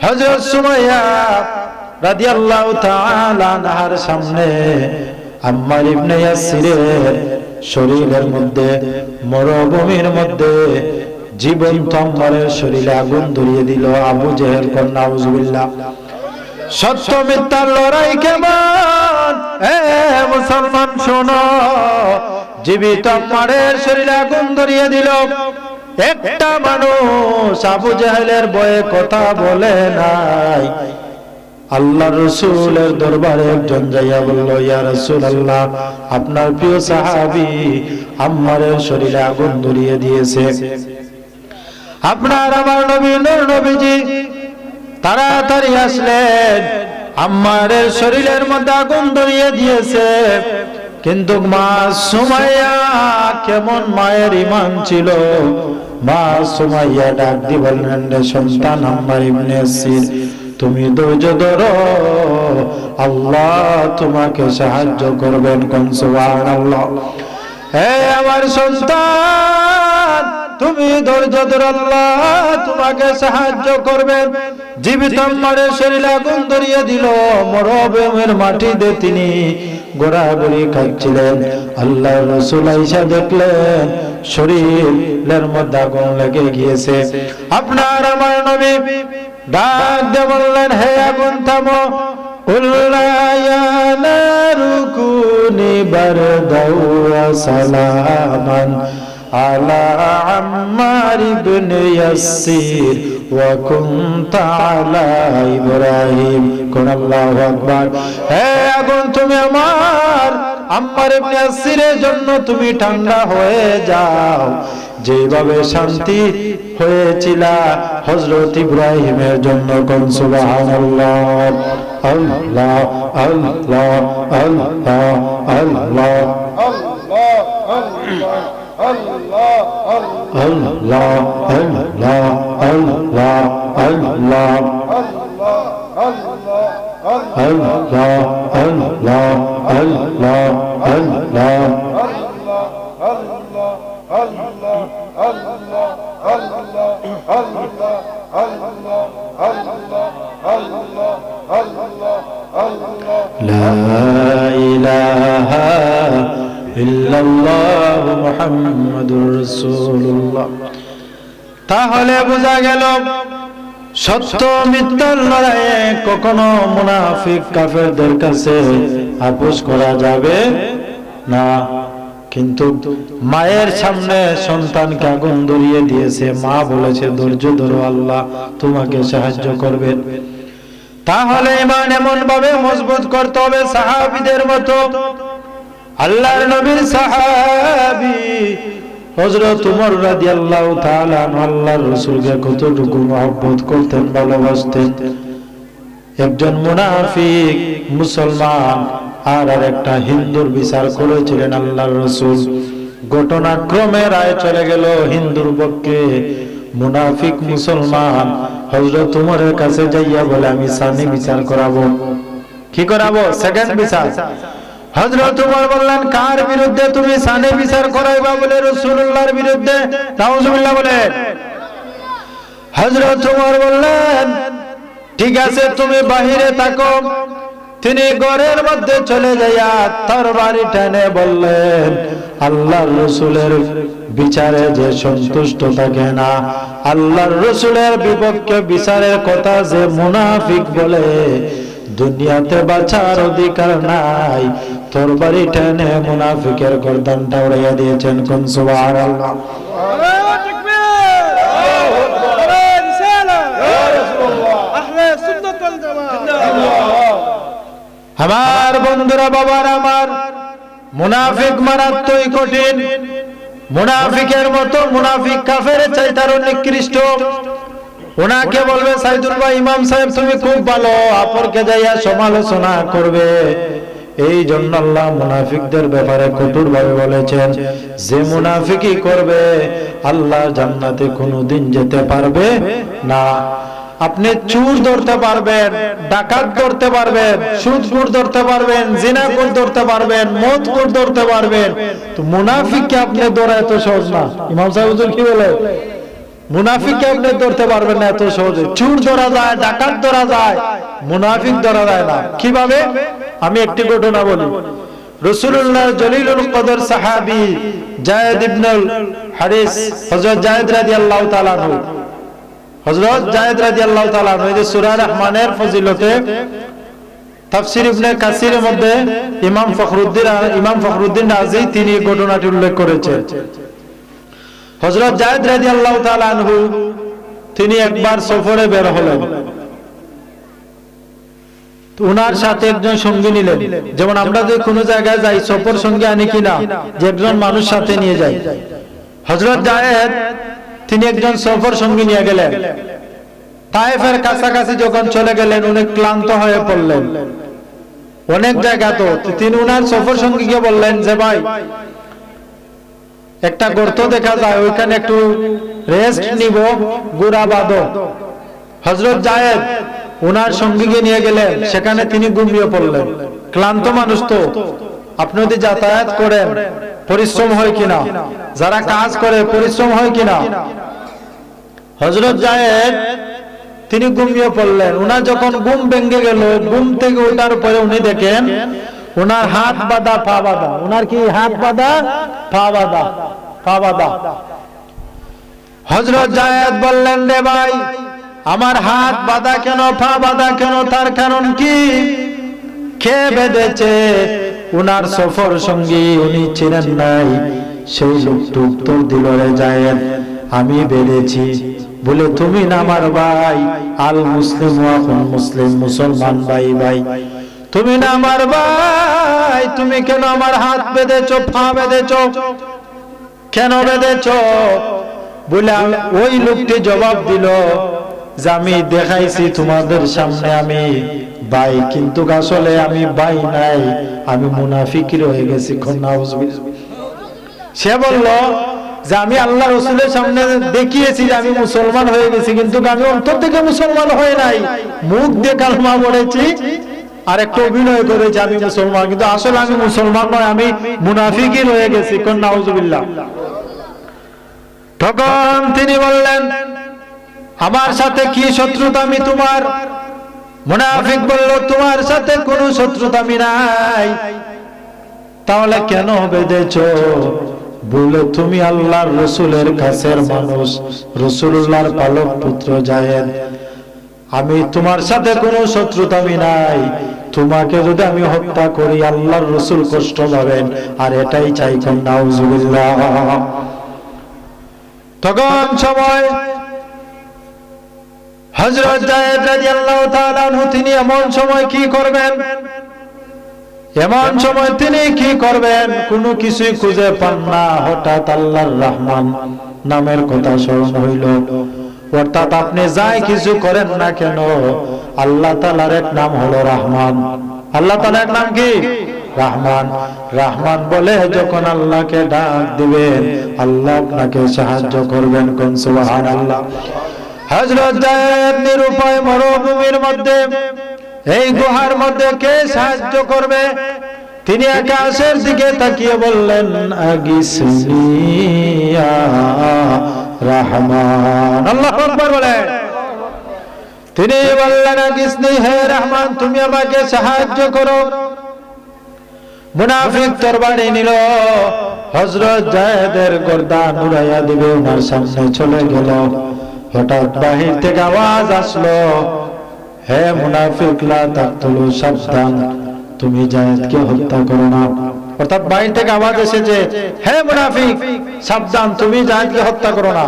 A: হযরত সুমাইয়া রাদিয়াল্লাহু তাআলা আনহার সামনে আম্মার ইবনে ইয়াসিরের শরীরের মধ্যে, মরুভূমির মধ্যে জীবন্ত আম্মারের শরীরে আগুন ধরিয়ে দিল। আবু জেহেল কোন নাউজুবিল্লাহ। সত্য মিথ্যার লড়াই কেমন? মুসলমান শোনো, জীবিত আম্মারের শরীরে আগুন ধরিয়ে দিল। একটা মানুষ আবু জেহেলের ভয়ে কথা বলে নাই। আল্লাহ রাসূলের দরবারে একজন যাইয়া বলল, ইয়া রাসূলুল্লাহ, আপনার প্রিয় সাহাবী আম্মারের শরীরে আগুন ধরিয়ে দিয়েছে। আপনার আমার নবী নূর নবীজি তাড়াতাড়ি আসলেন। আম্মারের শরীরের মধ্যে আগুন ধরিয়ে দিয়েছে। কিন্তু মা সুমাইয়া, কেমন মায়ের ঈমান ছিল! মা সুমাইয়া ডাক দিয়ে বললেন, রে সন্তান আম্মার ইবনে ইয়াসির, তুমি ধৈর্য ধরো, আল্লাহ তোমাকে সাহায্য করবেন। কোন সুবহানাল্লাহ। হে আমার সন্তান, তুমি ধৈর্য ধরো, আল্লাহ তোমাকে সাহায্য করবেন। জীবিত আম্মারের শরীরে আগুন ধরিয়ে দিল। মরুভূমির মাটিতে তিনি ঘোরাঘুরি খাচ্ছিলেন। আল্লাহ রাসূল আয়েশা দেখলেন শরীরের মধ্যে আগুন লেগে গিয়েছে। আপনার আমার নবী ডাক দিয়ে বললেন, হে আগুন থামো। কুল্লা ইয়া নারু কুনি বারদাও ওয়া সালামান আলা আম্মার ইবনে ইয়াসির ওয়া কুনতা আলা ইব্রাহিম। কোন আল্লাহু আকবার। হে আগুন, তুমি আমার আম্মার ইবনে ইয়াসিরের জন্য তুমি ঠান্ডা হয়ে যাও, যেভাবে শান্তি হয়েছিল হযরত ইব্রাহিমের জন্য। কোন সুবহানাল্লাহ। আল্লাহ আল্লাহ আল্লাহ আল্লাহ আল্লাহ আল্লাহ আল্লাহ আল্লাহ আল্লাহ আল্লাহ আল্লাহ আল্লাহ আল্লাহ লা ইলাহা ইল্লাল্লাহ মুহাম্মাদুর রাসূলুল্লাহ। তাহলে বোঝা গেল সত্য মিথ্যার লড়াইয়ে কখনো মুনাফিক কাফেরদের কাছে আপোষ করা যাবে না। কিন্তু মায়ের সামনে সন্তানকে আগুন ধরিয়ে দিয়েছে, মা বলেছে ধৈর্য ধরো, আল্লাহ তোমাকে সাহায্য করবেন। তাহলে ঈমান এমন ভাবে মজবুত করতে হবে সাহাবীদের মতো। আল্লাহর নবীর সাহাবী হযরত ওমর রাদিয়াল্লাহু তাআলা আল্লাহর রাসূলকে কতটুকু মহব্বত করতেন, ভালোবাসতেন। একজন মুনাফিক মুসলমান আর একটা হিন্দুর বিচার করেছিলেন আল্লাহর রাসূল। ঘটনাক্রমে রায় চলে গেল হিন্দুর পক্ষে। মুনাফিক মুসলমান হযরত ওমরের কাছে যাইয়া বলে, আমি সানি বিচার করাবো। কি করাবো? সেকেন্ড বিচার। হযরত ওমর বললেন, কার বিরুদ্ধে তুমি সানি বিচার করাইবা? বলে রাসূলুল্লাহর বিরুদ্ধে। নাউজুবিল্লাহ বলে। হযরত ওমর বললেন, ঠিক আছে, তুমি বাহিরে থাকো, তিনি ঘরের মধ্যে চলে যাইয়া তরবারি টেনে বললেন, আল্লাহর রাসূলের বিচারে যে সন্তুষ্ট থাকে না, আল্লাহর রাসূলের বিপক্ষে বিচারের কথা যে মুনাফিক বলে, দুনিয়াতে বাঁচার অধিকার নাই। তরবারি টেনে মুনাফিকের গর্দানটা উড়াইয়া দিয়েছেন। কোন সুবহানাল্লাহ। আমার বন্ধুরা, বাবার আমার, মুনাফিক মারাত্মই কঠিন। মুনাফিকের মতো মুনাফিক কাফের চাইতে আরো নিকৃষ্ট। ওনাকে বলবে, সাইদুল ভাই, ইমাম সাহেব তুমি খুব ভালো, আপরকে যাইয়া সমালোচনা করবে। এই জন্য আল্লাহ মুনাফিকদের ব্যাপারে কঠোর ভাবে বলেছেন, যে মুনাফিকি করবে আল্লাহ জান্নাতে কোনোদিন যেতে পারবে না। আপনি চোর ধরতে পারবেন, ডাকাত ধরতে পারবেন, সুদখোর ধরতে পারবেন, জিনাখোর ধরতে পারবেন, মদখোর ধরতে পারবেন, তো মুনাফিককে আপনি ধরা এত সহজ না। ইমাম সাহেব হুজুর কি বলে? মুনাফিককে আপনি ধরতে পারবেন না এত সহজে। চোর ধরা যায়, ডাকাত ধরা যায়, মুনাফিক ধরা যায় না। কিভাবে? আমি একটি ঘটনা বলি। রাসূলুল্লাহ জলিলুল কদর সাহাবী যায়েদ ইবনুল হারিস, হযরত যায়েদ রাদিয়াল্লাহু তাআলা আনহু, হযরত যায়েদ রাদিয়াল্লাহু তাআলা আনহু, এই সূরা রহমানের ফজিলতে তাফসীর ইবনে কাসিরের মধ্যে ইমাম ফখরুদ্দিন রাজি তিনি ঘটনাটি উল্লেখ করেছেন। হযরত যায়েদ রাদিয়াল্লাহু তাআলা আনহু তিনি একবার সফরে বের হলেন। ওনার সাথে একজন সঙ্গী নিলেন। যেমন আমরা যদি কোনো জায়গায় যাই, সফর সঙ্গী আনি কিনা, যে একজন মানুষ সাথে নিয়ে যাই। হযরত যায়েদ তিনি একজন সফর সঙ্গী নিয়ে গেলেন। তায়েফের কাছাকাছি যখন চলে গেলেন, উনি ক্লান্ত হয়ে পড়লেন। অনেক জায়গা তো তিনি ওনার সফর সঙ্গীকে বললেন যে, ভাই, একটা গর্ত দেখা যায়, ওইখানে একটু রেস্ট নিব, গুড়া বাঁধো। হযরত যায়েদ ওনার সঙ্গীকে নিয়ে গেলেন, সেখানে তিনি ঘুমিয়ে পড়লেন। ক্লান্ত মানুষ তো, আপনি যদি যাতায়াত করেন পরিশ্রম হয় কিনা, যারা কাজ করে পরিশ্রম হয় কিনা। হযরত যায়েদ তিনি ঘুমিয়ে পড়লেন। ওনার যখন ঘুম ভেঙে গেল, ঘুম থেকে ওঠার পরে উনি দেখেন ওনার হাত বাঁধা, পা বাঁধা। ওনার কি হাত বাঁধা, পা বাঁধা, পা বাঁধা। হযরত যায়েদ বললেন, রে ভাই, আমার হাত বাঁধা কেন, পা বাঁধা কেন, তার কারণ কি? কে বেঁধেছে? উনার সফর সঙ্গী, উনি ছিলেন নাই। সেই লোকটি উত্তর দিল, রে যায়েদ, আমি বেঁধেছি। বলে, তুমি না আমার ভাই? আল মুসলিম ওয়াকুল মুসলিম, মুসলমান ভাই ভাই, তুমি না আমার ভাই? তুমি কেন আমার হাত বেঁধেছো, পা বেঁধেছো? কেন বেঁধেছো? বলে ওই লোকটি জবাব দিল যে, আমি দেখাইছি তোমাদের সামনে আমি ভাই, কিন্তু আসলে আমি ভাই নাই, আমি মুনাফিক হয়ে গেছি। সে বলল যে, আমি আল্লাহ রাসূলের সামনে দেখিয়েছি যে আমি মুসলমান হয়ে গেছি, কিন্তু আমি অন্তর থেকে মুসলমান হয়ে নাই। মুখ দিয়ে কালেমা পড়েছি আর একটু অভিনয় করেছি আমি মুসলমান, কিন্তু আসলে আমি মুসলমান নয়, আমি মুনাফিকই হয়ে গেছি। কোন নাউজুবিল্লাহ। তখন তিনি বললেন, আমার সাথে কি শত্রুতা আমি তোমার? মুনাফিক বলল, তোমার সাথে কোনো শত্রুতা আমি নাই। তাহলে কেন বেঁধেছো? বলে, তুমি আল্লাহর রাসূলের কাছের মানুষ, রাসূলুল্লাহর পালক পুত্র যায়েদ, আমি তোমার সাথে কোনো শত্রুতা আমি নাই। তোমাকে যদি আমি হত্যা করি, আল্লাহর রাসূল কষ্ট পাবেন, আর এটাই চাই। কোন নাউজুবিল্লাহ। তখন সময় হযরত যায়েদ রাদিয়াল্লাহু তাআলা আনহু তিনি এমন সময় কি করবেন, এমন সময় তিনি কি করবেন কোনো কিছুই খুঁজে পান না। হঠাৎ আল্লাহর রহমান নামের কথা স্মরণ হইল। অর্থাৎ আপনি যাই কিছু করেন না কেন, আল্লাহ তাআলার এক নাম হলো রহমান। আল্লাহ তাআলার এক নাম কি? রহমান। রহমান বলে যখন আল্লাহকে ডাক দিবেন, আল্লাহ আপনাকে সাহায্য করবেন। কোন সুবহানাল্লাহ। হযরত যায়েদ নিরুপায় মরুভূমির মধ্যে, এই গুহার মধ্যে কে সাহায্য করবে? তিনি আকাশের দিকে তাকিয়ে বললেন, আগিসনি ইয়া রহমান। আল্লাহু আকবার বলে। তিনি বললেন আগিসনি, হে রহমান তুমি আমাকে সাহায্য করো। মুনাফিক তরবারি নিল, হযরত যায়েদের গর্দান উড়াইয়া দিবে ওনার সামনে চলে গেল। হঠাৎ বাহির থেকে আওয়াজ আসলো, হে মুনাফিক লা তাকতুলু, সাবধান তুমি যায়েদকে হত্যা করো না। অর্থাৎ বাহির থেকে আওয়াজ এসেছে, হে মুনাফিক সাবধান তুমি যায়েদকে হত্যা করো না।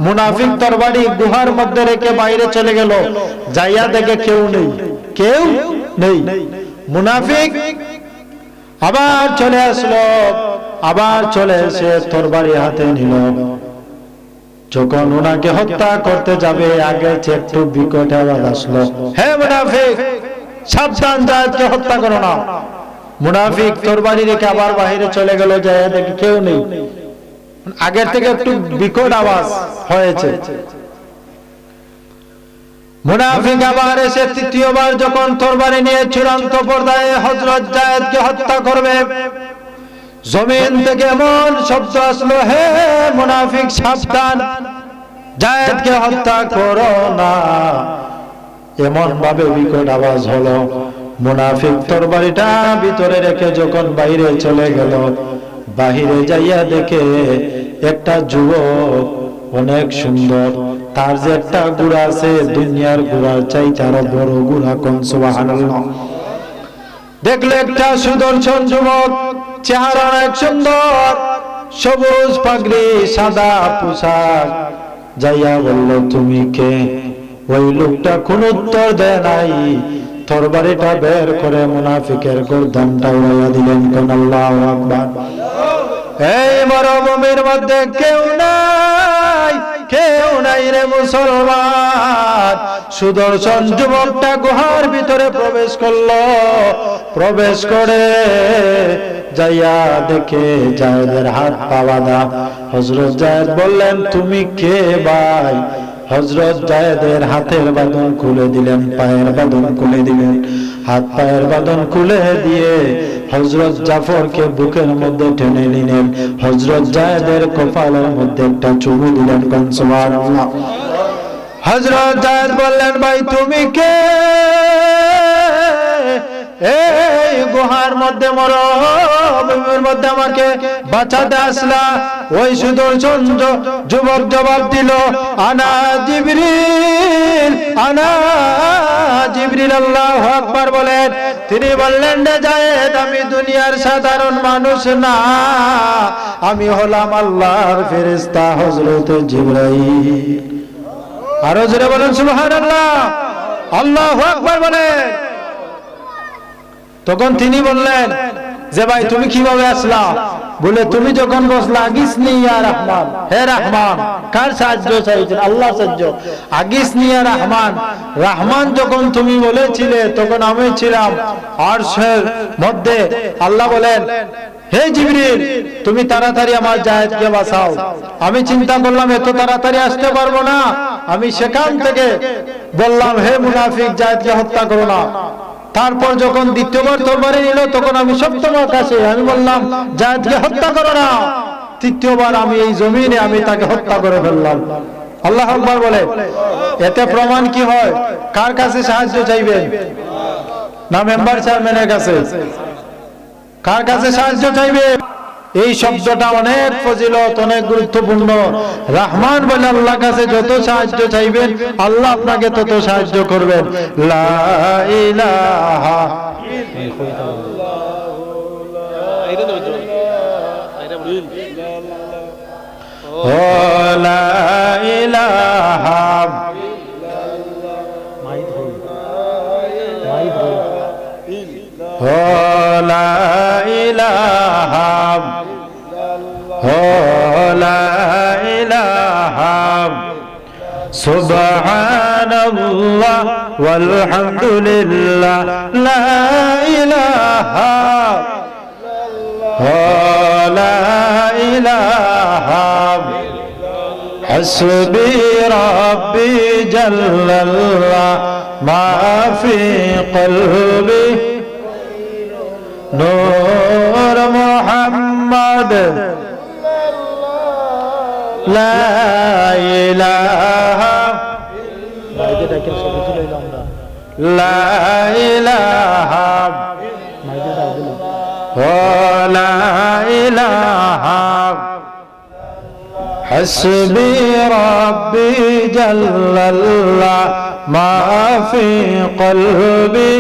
A: মুনাফিক তরবারি গুহার মধ্যে রেখে বাইরে চলে গেল, যাইয়া দেখে কেউ নেই, কেউ নেই। মুনাফিক আবার চলে আসলো, আবার চলে এসে তরবারি হাতে নিল। যখন ওনাকে হত্যা করতে যাবে আগে একটু বিকট আওয়াজ আসলো, হে মুনাফিক সাবধান যায়েদকে হত্যা করো না। মুনাফিক তরবারি রেখে আবার বাইরে চলে গেল, যায় দেখে কেউ নেই। আগের থেকে একটু বিকট আওয়াজ হয়েছে। মুনাফিক আবার এসে তৃতীয়বার যখন তরবারি নিয়ে চূড়ান্ত পর্যায়ে হযরত যায়েদকে হত্যা করবে, জমিন থেকে এমন শব্দ আসলো, হে মুনাফিক সাবধান যায়েদকে হত্যা করো না। এমন ভাবে বিকট আওয়াজ হলো। মুনাফিক তরবারিটা ভিতরে রেখে যখন বাইরে চলে গেল, বাহিরে যাইয়া দেখে একটা যুবক অনেক সুন্দর, তার যে একটা ঘোড়া আছে দুনিয়ার ঘোড়ার চাইতে আরো বড় ঘোড়া, কোন সুবহানাল্লাহ। দেখলে একটা সুদর্শন যুবক, চেহারা অনেক সুন্দর, সবুজ পাগড়ি, সাদা পোশাক। যাইয়া বলল, তুমি কে? ওই লোকটা কোন উত্তর দেয় নাই, তরবারিটা বের করে মুনাফিকের গর্দানটা উড়াইয়া দিলেন। কোন আল্লাহু আকবার। এই মরুভূমির মধ্যে কেউ নাই, কেউ নাই রে মুসলমান। সুদর্শন যুবকটা গুহার ভিতরে প্রবেশ করলো, প্রবেশ করে যাইয়া দেখে যায়েদের হাত পা বাঁধা। হযরত যায়েদ বললেন, তুমি কে ভাই? হযরত যায়েদের হাতের বাঁধন খুলে দিলেন, পায়ের বাঁধন খুলে দিলেন। হাত পায়ের বাঁধন খুলে দিয়ে হযরত জাফরকে বুকের মধ্যে টেনে নিলেন। হযরত যায়েদের কপালের মধ্যে একটা চুমু দিলেন। কোন সুবহানাল্লাহ। হযরত যায়েদ বললেন, ভাই তুমি কে? এই গুহার মধ্যে মরুভূমির মধ্যে আমাকে বাঁচাতে আসলা? ওই সুদর্শন যুবক জবাব দিল, আনা জিবরিল, আনা জিবরিল। আল্লাহু আকবার বলেন। তিনি বললেন, রে যায়েদ আমি দুনিয়ার সাধারণ মানুষ না, আমি হলাম আল্লাহর ফেরেশতা হযরত জিবরাইল। আরো জোরে বলেন সুবহানাল্লাহ। আল্লাহু আকবার বলেন। তখন তিনি বললেন যে ভাই তুমি কিভাবে আসলা? বলে তুমি যখন বসলা, আগিসনি ইয়া রহমান, হে রহমান। কার সাহায্য চাইছেন? আল্লাহ সাহায্য। আগিসনি ইয়া রহমান, রহমান যখন তুমি বলেছিলে তখন আমি ছিলাম আরশের মধ্যে। আল্লাহ বলেন, হে জিবরিল তুমি তাড়াতাড়ি আমার যায়েদকে বাঁচাও। আমি চিন্তা করলাম এত তাড়াতাড়ি আসতে পারবো না, আমি সেখান থেকে বললাম, হে মুনাফিক যায়েদকে হত্যা করো না। তারপর যখন দ্বিতীয়বার তরবারি নিল তখন আমি সপ্তম আকাশে আমি বললাম, যায়েদকে হত্যা করো না। তৃতীয়বার আমি এই জমিনে আমি তাকে হত্যা করে ফেললাম। আল্লাহু আকবার বলে। এতে প্রমাণ কি হয়? কার কাছে সাহায্য চাইবেন? না মেম্বার চেয়ারম্যানের কাছে? কার কাছে সাহায্য চাইবে? এই শব্দটা অনেক ফজিলত, অনেক গুরুত্বপূর্ণ। রহমান বলে আল্লাহর কাছে যত সাহায্য চাইবেন আল্লাহ আপনাকে তত সাহায্য করবেন। লা ইলাহা লা ইলাহা লা ইলাহা লা ইলাহা সুবহানাল্লাহ ওয়ালহামদুলিল্লাহ লা ইলাহা লা ইলাহা হাসবি রাব্বি জাল্লাল্লাহ মা ফি কলবি নূর মুহাম্মদ লা ইলাহা
B: মাইকে দেখেন ছবি তুলাইলাম আমরা
A: লা ইলাহা
B: মাইকে দাও
A: লা ইলাহা হাসবি রাব্বি জাল্লাল্লাহ মা ফি কলবি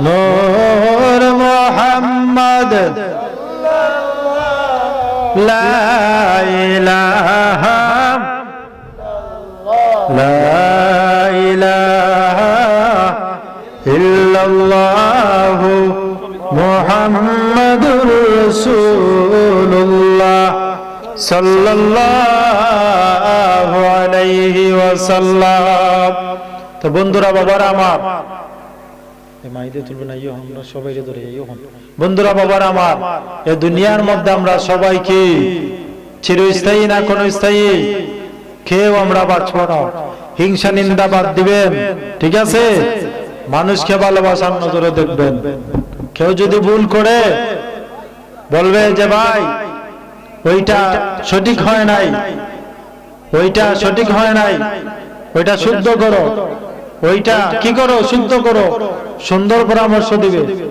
A: নূর মুহাম্মদ লা ইলাহা লা ইলাহা ইল্লাল্লাহ মুহাম্মাদুর রাসূলুল্লাহ সাল্লাল্লাহু আলাইহি ওয়াসাল্লাম। তো বন্ধুরা বাবারা আমার,
B: মাইকে তুলবে না ইয়ো আমরা সবাই ধরে ইয়ো
A: বন্ধুরা বাবারা আমার, এই দুনিয়ার মধ্যে আমরা সবাই কি চিরস্থায়ী না কোন স্থায়ী? কেউ আমরা বাঁচবো না। হিংসা নিন্দা বাদ দিবেন, ঠিক আছে? মানুষকে ভালোবাসার নজরে দেখবেন। কেউ যদি ভুল করে বলবে যে ভাই ওইটা সঠিক হয় নাই, ওইটা সঠিক হয় নাই, ওইটা শুদ্ধ করো, ওইটা কি করো শুদ্ধ করো, সুন্দর পরামর্শ দিবে।